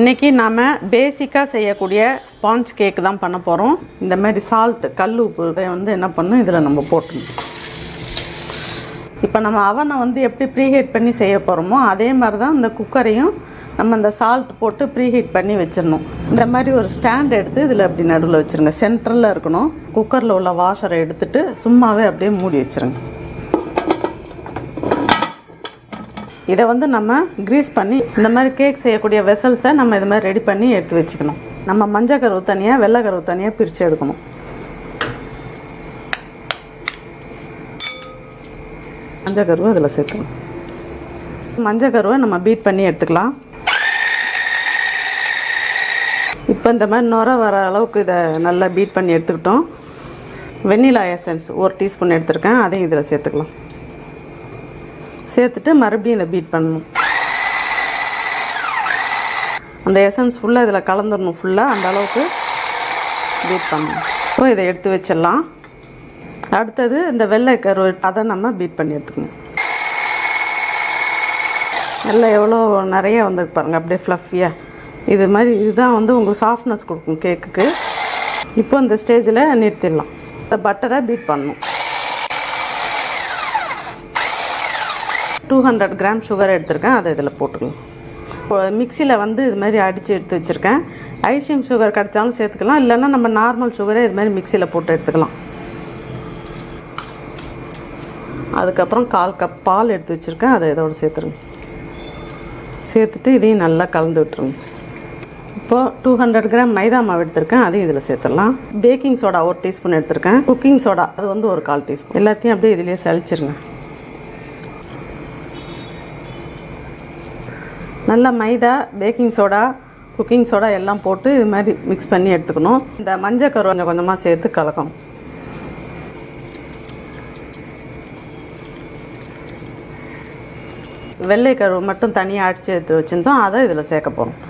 இன்றைக்கி நாம் பேசிக்காக செய்யக்கூடிய ஸ்பாஞ்ச் கேக் தான் பண்ண போகிறோம். இந்த மாதிரி சால்ட்டு கல் உப்பு இதை வந்து என்ன பண்ணணும், இதில் நம்ம போட்டணும். இப்போ நம்ம அவனை வந்து எப்படி ப்ரீஹீட் பண்ணி செய்ய போகிறோமோ அதே மாதிரி தான் இந்த குக்கரையும் நம்ம இந்த சால்ட் போட்டு ப்ரீஹீட் பண்ணி வச்சிடணும். இந்த மாதிரி ஒரு ஸ்டாண்ட் எடுத்து இதில் அப்படி நடுவில் வச்சுருங்க. சென்ட்ரலில் இருக்கணும். குக்கரில் உள்ள வாஷரை எடுத்துகிட்டு சும்மாவே அப்படியே மூடி வச்சுருங்க. இதை வந்து நம்ம க்ரீஸ் பண்ணி இந்த மாதிரி கேக் செய்யக்கூடிய வெசல்ஸை நம்ம இது மாதிரி ரெடி பண்ணி எடுத்து வச்சுக்கணும். நம்ம மஞ்சள் கருவு தனியாக வெள்ளை கருவு தனியாக பிரித்து எடுக்கணும். மஞ்சள் கருவை அதில் சேர்க்கணும். மஞ்சள் கருவை நம்ம பீட் பண்ணி எடுத்துக்கலாம். இப்போ இந்த மாதிரி நுர வர அளவுக்கு இதை நல்லா பீட் பண்ணி எடுத்துக்கிட்டோம். வெண்ணிலா எசன்ஸ் 1 டீஸ்பூன் எடுத்துருக்கேன். அதையும் இதில் சேர்த்துக்கலாம். சேர்த்துட்டு மறுபடியும் இதை பீட் பண்ணணும். அந்த எசன்ஸ் ஃபுல்லாக இதில் கலந்துடணும். ஃபுல்லாக அந்த அளவுக்கு பீட் பண்ணணும். இப்போ இதை எடுத்து வச்சிடலாம். அடுத்தது இந்த வெள்ளை கருவு அதை நம்ம பீட் பண்ணி எடுத்துக்கணும். நல்லா எவ்வளோ நிறைய வந்துருக்கு பாருங்கள், அப்படியே ஃப்ளஃபியாக. இது மாதிரி இதுதான் வந்து உங்களுக்கு சாஃப்ட்னஸ் கொடுக்கும் கேக்குக்கு. இப்போ இந்த ஸ்டேஜில் நிறுத்திடலாம். இந்த பட்டரை பீட் பண்ணணும். 200 கிராம் சுகர் எடுத்திருக்கேன். அதை இதில் போட்டுக்கலாம். இப்போ மிக்சியில் வந்து இது மாதிரி அடித்து எடுத்து வச்சுருக்கேன். ஐசிங் சுகர் கிடச்சாலும் சேர்த்துக்கலாம், இல்லைன்னா நம்ம நார்மல் சுகரே இது மாதிரி மிக்சியில் போட்டு எடுத்துக்கலாம். அதுக்கப்புறம் 1/4 கப் பால் எடுத்து வச்சுருக்கேன். அதை இதோடு சேர்த்துருங்க. சேர்த்துட்டு இதையும் நல்லா கலந்து விட்டுருங்க. இப்போது 200 கிராம் மைதா மாவு எடுத்திருக்கேன். அதையும் இதில் சேர்த்துடலாம். பேக்கிங் சோடா 1 டீஸ்பூன் எடுத்திருக்கேன். குக்கிங் சோடா அது வந்து ஒரு 1/4 டீஸ்பூன். எல்லாத்தையும் அப்படியே இதிலேயே சளிச்சிருங்க. நல்லா மைதா, பேக்கிங் சோடா, குக்கிங் சோடா எல்லாம் போட்டு இது மாதிரி மிக்ஸ் பண்ணி எடுத்துக்கணும். இந்த மஞ்சள் கரு கொஞ்சம் கொஞ்சமாக சேர்த்து கலக்கணும். வெள்ளை கருவு மட்டும் தனியாக அடித்து எடுத்து வச்சுருந்தோம். அதை இதில் சேர்க்க போகிறோம்.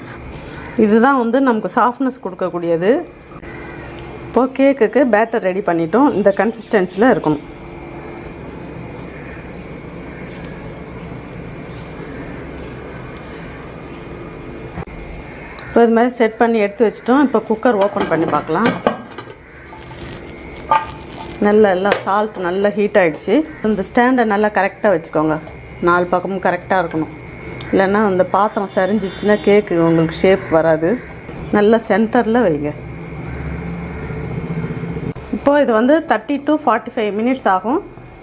இதுதான் வந்து நமக்கு சாஃப்ட்னஸ் கொடுக்கக்கூடியது. இப்போது கேக்குக்கு பேட்டர் ரெடி பண்ணிட்டோம். இந்த கன்சிஸ்டன்சியில் இருக்கணும். இப்போ இது மாதிரி செட் பண்ணி எடுத்து வச்சிட்டோம். இப்போ குக்கர் ஓப்பன் பண்ணி பார்க்கலாம். நல்லா எல்லாம் சால்ட் நல்லா ஹீட் ஆகிடுச்சு. இந்த ஸ்டாண்டை நல்லா கரெக்டாக வச்சுக்கோங்க. 4 பக்கமும் கரெக்டாக இருக்கணும். இல்லைன்னா அந்த பாத்திரம் சரிஞ்சிடுச்சுன்னா கேக்கு உங்களுக்கு ஷேப் வராது. நல்லா சென்டரில் வைங்க. இப்போது இது வந்து 30 to 45 மினிட்ஸ் ஆகும்.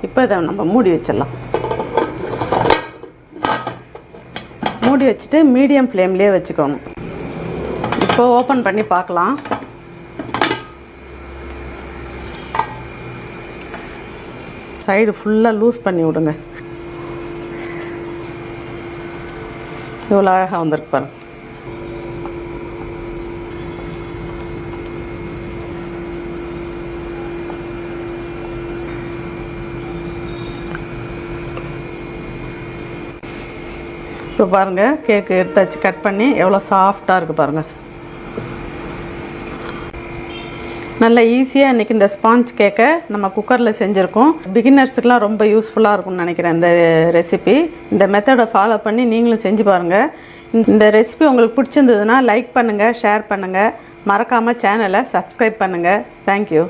இப்போ இதை நம்ம மூடி வச்சிடலாம். மூடி வச்சுட்டு மீடியம் ஃப்ளேம்லேயே வச்சுக்கோங்க. இப்போ ஓப்பன் பண்ணி பார்க்கலாம். சைடு ஃபுல்லாக லூஸ் பண்ணி விடுங்க. இவ்வளோ அழகாக வந்திருக்கு பாருங்க. இப்போ பாருங்கள், கேக்கு எடுத்தாச்சு. கட் பண்ணி எவ்வளோ சாஃப்டாக இருக்குது பாருங்கள். நல்லா ஈஸியாக இன்றைக்கி இந்த ஸ்பாஞ்ச் கேக்கை நம்ம குக்கரில் செஞ்சுருக்கோம். பிகினர்ஸுக்கெலாம் ரொம்ப யூஸ்ஃபுல்லாக இருக்கும்னு நினைக்கிறேன் இந்த ரெசிபி. இந்த மெத்தடை ஃபாலோ பண்ணி நீங்களும் செஞ்சு பாருங்கள். இந்த ரெசிபி உங்களுக்கு பிடிச்சிருந்ததுன்னா லைக் பண்ணுங்கள், ஷேர் பண்ணுங்கள். மறக்காமல் சேனலை சப்ஸ்கிரைப் பண்ணுங்கள். தேங்க்யூ.